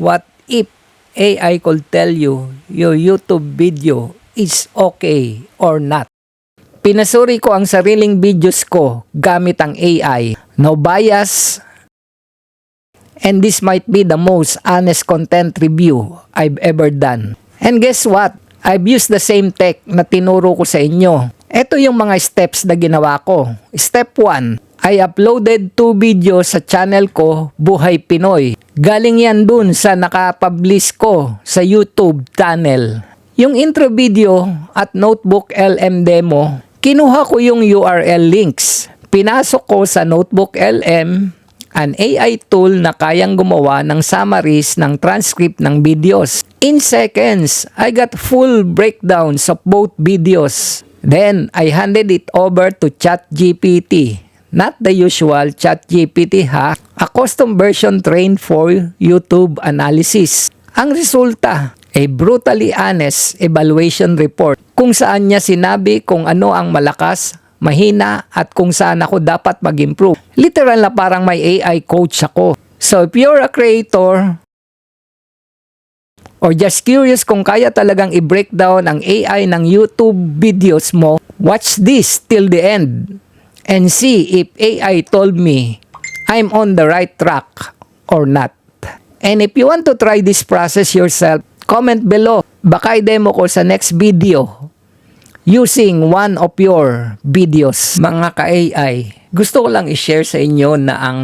What if AI could tell you your YouTube video is okay or not? Pinasuri ko ang sariling videos ko gamit ang AI. No bias. And this might be the most honest content review I've ever done. And guess what? I've used the same tech na tinuro ko sa inyo. Ito yung mga steps na ginawa ko. Step 1. I uploaded 2 videos sa channel ko, Buhay Pinoy. Galing yan dun sa nakapublish ko sa YouTube channel. Yung intro video at Notebook LM demo, kinuha ko yung URL links. Pinasok ko sa Notebook LM, an AI tool na kayang gumawa ng summaries ng transcript ng videos. In seconds, I got full breakdowns of both videos. Then, I handed it over to ChatGPT. Not the usual ChatGPT ha, a custom version trained for YouTube analysis. Ang resulta, a brutally honest evaluation report kung saan niya sinabi kung ano ang malakas, mahina at kung saan ako dapat mag-improve. Literal na parang may AI coach ako. So if you're a creator or just curious kung kaya talagang i-breakdown ang AI ng YouTube videos mo, watch this till the end and see if AI told me I'm on the right track or not. And if you want to try this process yourself, comment below. Baka i-demo ko sa next video using one of your videos. Mga ka-AI, gusto ko lang i-share sa inyo na ang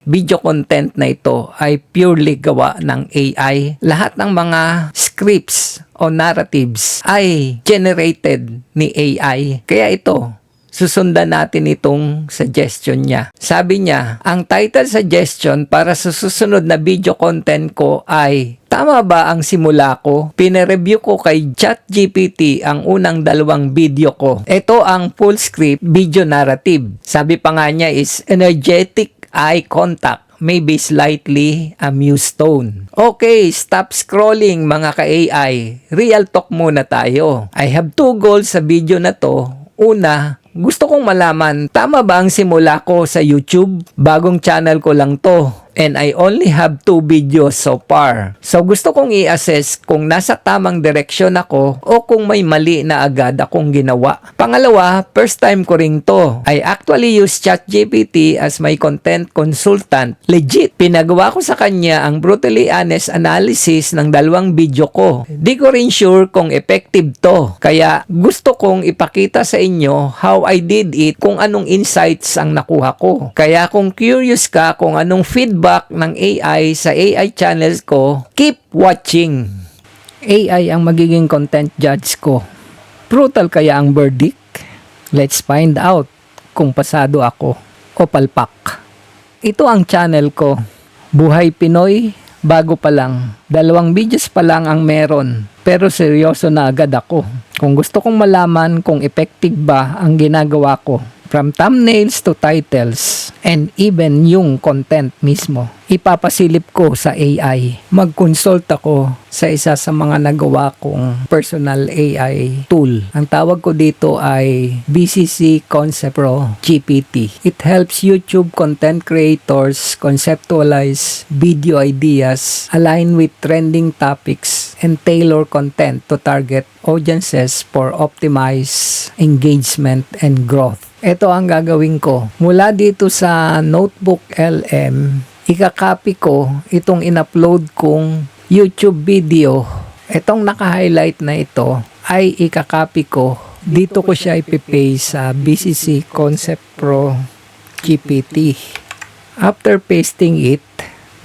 video content na ito ay purely gawa ng AI. Lahat ng mga scripts o narratives ay generated ni AI. Kaya ito, susundan natin itong suggestion niya. Sabi niya, ang title suggestion para sa susunod na video content ko ay, tama ba ang simula ko? Pine-review ko kay ChatGPT ang unang 2 video ko. Ito ang full script video narrative. Sabi pa nga niya is energetic eye contact, maybe slightly amused tone. Okay, stop scrolling mga ka-AI. Real talk muna tayo. I have 2 goals sa video na to. Una, gusto kong malaman, tama ba ang simula ko sa YouTube? Bagong channel ko lang to. And I only have 2 videos so far. So gusto kong i-assess kung nasa tamang direksyon ako o kung may mali na agad akong ginawa. Pangalawa, first time ko ring to. I actually use ChatGPT as my content consultant. Legit, pinagawa ko sa kanya ang brutally honest analysis ng 2 video ko. Di ko rin sure kung effective to. Kaya gusto kong ipakita sa inyo how I did it, kung anong insights ang nakuha ko. Kaya kung curious ka kung anong feedback ng AI sa AI channels ko, keep watching. AI ang magiging content judge ko. Brutal kaya ang verdict? Let's find out kung pasado ako o palpak. Ito ang channel ko. Buhay Pinoy, bago pa lang. 2 videos pa lang ang meron. Pero seryoso na agad ako. Kung gusto kong malaman kung effective ba ang ginagawa ko, from thumbnails to titles, and even yung content mismo, ipapasilip ko sa AI. Mag-consult ako sa isa sa mga nagawa kong personal AI tool. Ang tawag ko dito ay BCC Concept Pro GPT. It helps YouTube content creators conceptualize video ideas, align with trending topics, and tailor content to target audiences for optimized engagement and growth. Ito ang gagawin ko. Mula dito sa Notebook LM, ikakopy ko itong in-upload kong YouTube video. Itong naka-highlight na ito ay ikakopy ko. Dito ko siya ipipaste sa BCC Concept Pro GPT. After pasting it,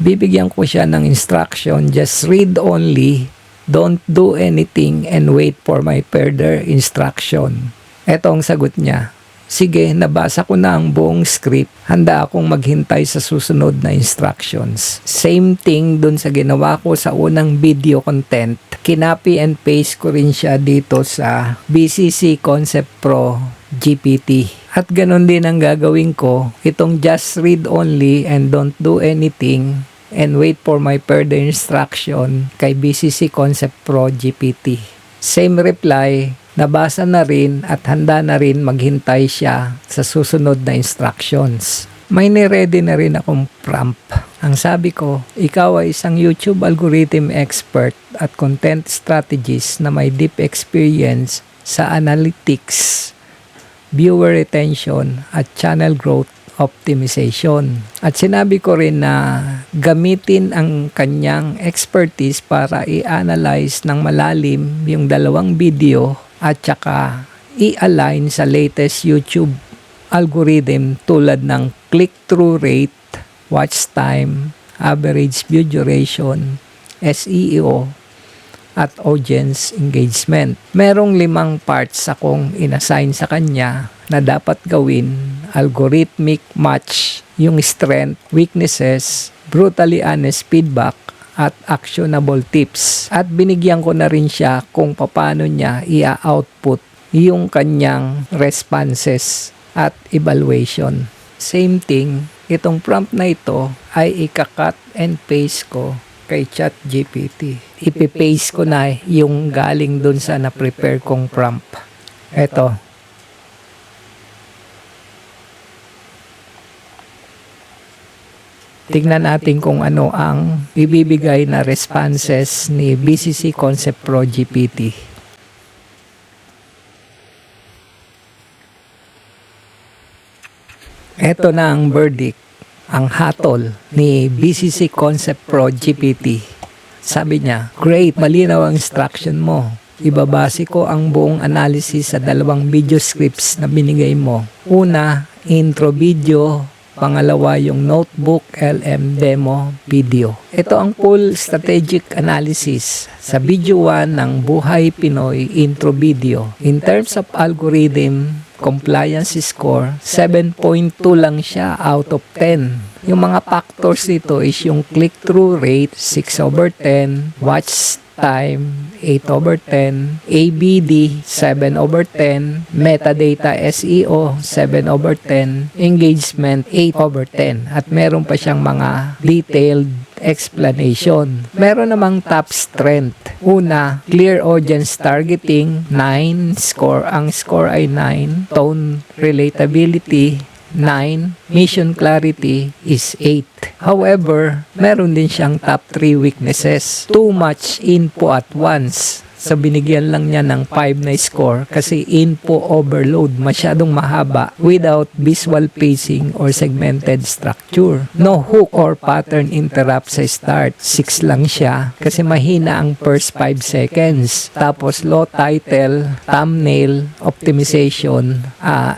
bibigyan ko siya ng instruction. Just read only. Don't do anything and wait for my further instruction. Ito ang sagot niya. Sige, nabasa ko na ang buong script. Handa akong maghintay sa susunod na instructions. Same thing dun sa ginawa ko sa unang video content. Kinopy and paste ko rin siya dito sa BCC Concept Pro GPT. At ganun din ang gagawin ko. Itong just read only and don't do anything and wait for my further instruction kay BCC Concept Pro GPT. Same reply. Nabasa na rin at handa na rin maghintay siya sa susunod na instructions. May niredy na rin akong prompt. Ang sabi ko, ikaw ay isang YouTube algorithm expert at content strategist na may deep experience sa analytics, viewer retention at channel growth optimization. At sinabi ko rin na gamitin ang kanyang expertise para i-analyze ng malalim yung dalawang video at saka i-align sa latest YouTube algorithm tulad ng click-through rate, watch time, average view duration, SEO, at audience engagement. Merong 5 parts akong inassign sa kanya na dapat gawin: algorithmic match, yung strength, weaknesses, brutally honest feedback, at actionable tips. At binigyan ko na rin siya kung paano niya i-output yung kanyang responses at evaluation. Same thing, itong prompt na ito ay ika-cut and paste ko kay ChatGPT. Ipipaste ko na yung galing dun sa na-prepare kong prompt. Ito. Tignan natin kung ano ang ibibigay na responses ni BCC Concept Pro GPT. Ito na ang verdict, ang hatol ni BCC Concept Pro GPT. Sabi niya, great, malinaw ang instruction mo. Ibabase ko ang buong analysis sa 2 video scripts na binigay mo. Una, intro video. Pangalawa, yung notebook LM demo video. Ito ang full strategic analysis sa video 1 ng Buhay Pinoy intro video. In terms of algorithm, compliance score, 7.2 lang siya out of 10. Yung mga factors dito is yung click-through rate, 6/10, watch time, 8/10, ABD, 7/10, metadata SEO, 7/10, engagement, 8/10. At meron pa siyang mga detailed explanation. Meron namang top strength. Una, clear audience targeting, 9 score. Ang score ay 9. Tone relatability, 9. Mission clarity is 8. However, meron din siyang top 3 weaknesses. Too much info at once. So binigyan lang niya ng 5 na score kasi info overload, masyadong mahaba without visual pacing or segmented structure. No hook or pattern interrupt sa start. 6 lang siya kasi mahina ang first 5 seconds. Tapos low title, thumbnail, optimization,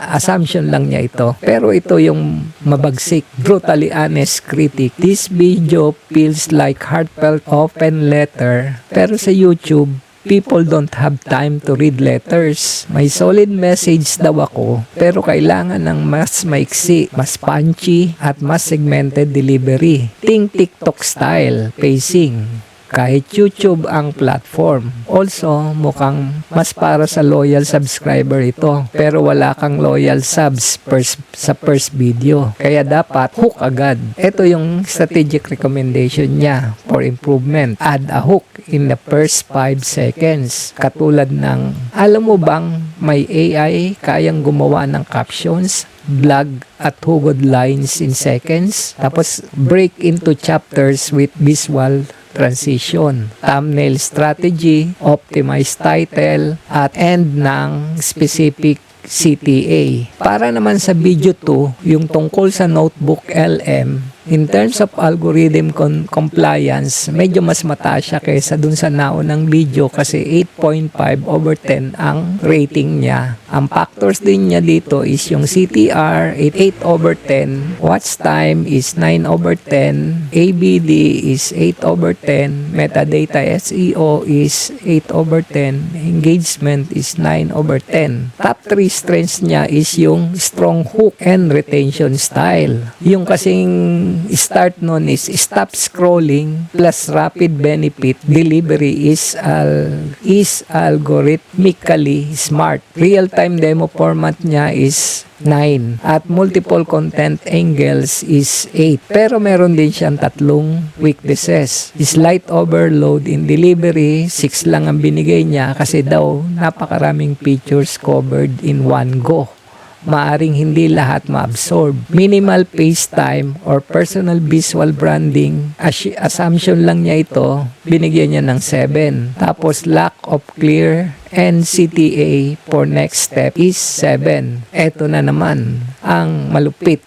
assumption lang niya ito. Pero ito yung mabagsik. Brutally honest critic. This video feels like heartfelt open letter. Pero sa YouTube, people don't have time to read letters. May solid message daw ako, pero kailangan ng mas maiksi, mas punchy, at mas segmented delivery. Think TikTok style, pacing. Kahit YouTube ang platform. Also, mukhang mas para sa loyal subscriber ito. Pero wala kang loyal subs sa first video. Kaya dapat hook agad. Ito yung strategic recommendation niya for improvement. Add a hook in the first 5 seconds. Katulad ng, alam mo bang may AI kayang gumawa ng captions, vlog at hugod lines in seconds? Tapos break into chapters with visual transition, thumbnail strategy, optimize title, at end ng specific CTA. Para naman sa video 2, yung tungkol sa notebook LM, in terms of algorithm compliance, medyo mas mataas siya kaysa dun sa naunang video kasi 8.5/10 ang rating niya. Ang factors din niya dito is yung CTR, 8/10, watch time is 9/10, ABD is 8/10, metadata SEO is 8/10, engagement is 9/10. Top 3 strengths niya is yung strong hook and retention style. Yung kasing start nun is stop scrolling plus rapid benefit delivery is algorithmically smart. Real-time demo format niya is 9 at multiple content angles is 8. Pero meron din siyang 3 weaknesses. Slight overload in delivery, 6 lang ang binigay niya kasi daw napakaraming features covered in one go. maaring hindi lahat ma-absorb. Minimal face time or personal visual branding, assumption lang niya ito, binigyan niya ng 7. Tapos lack of clear NCTA for next step is 7. Eto na naman ang malupit.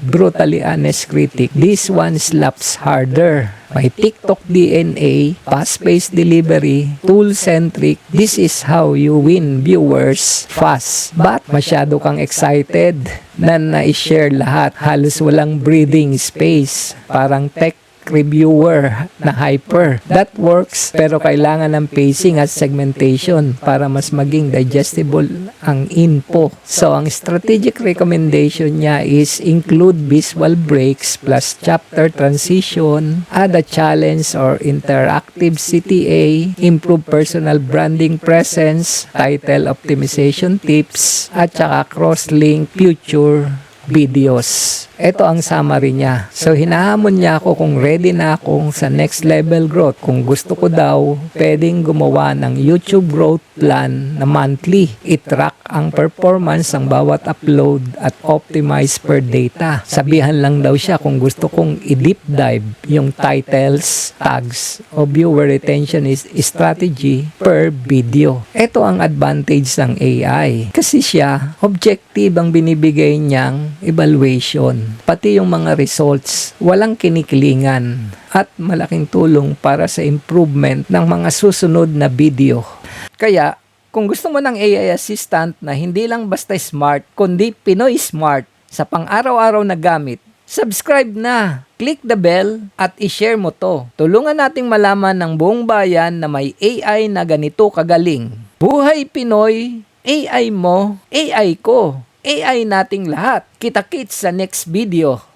Brutally honest critic. This one slaps harder. May TikTok DNA, fast-paced delivery, tool-centric. This is how you win viewers fast. But masyado kang excited na na-share lahat. Halos walang breathing space. Parang tech reviewer na hyper. That works, pero kailangan ng pacing at segmentation para mas maging digestible ang info. So, ang strategic recommendation niya is include visual breaks plus chapter transition, add a challenge or interactive CTA, improve personal branding presence, title optimization tips, at saka cross-link future videos. Ito ang summary niya. So, hinahamon niya ako kung ready na akong sa next level growth. Kung gusto ko daw, pwedeng gumawa ng YouTube growth plan na monthly. I-track ang performance ng bawat upload at optimize per data. Sabihan lang daw siya kung gusto kong i-deep dive yung titles, tags, o viewer retention is strategy per video. Ito ang advantage ng AI. Kasi siya, objective ang binibigay niyang evaluation. Pati yung mga results, walang kinikilingan at malaking tulong para sa improvement ng mga susunod na video. Kaya, kung gusto mo ng AI assistant na hindi lang basta smart, kundi Pinoy smart sa pang-araw-araw na gamit, subscribe na, click the bell at i-share mo to. Tulungan nating malaman ng buong bayan na may AI na ganito kagaling. Buhay Pinoy, AI mo, AI ko. AI nating lahat. Kita-kits sa next video.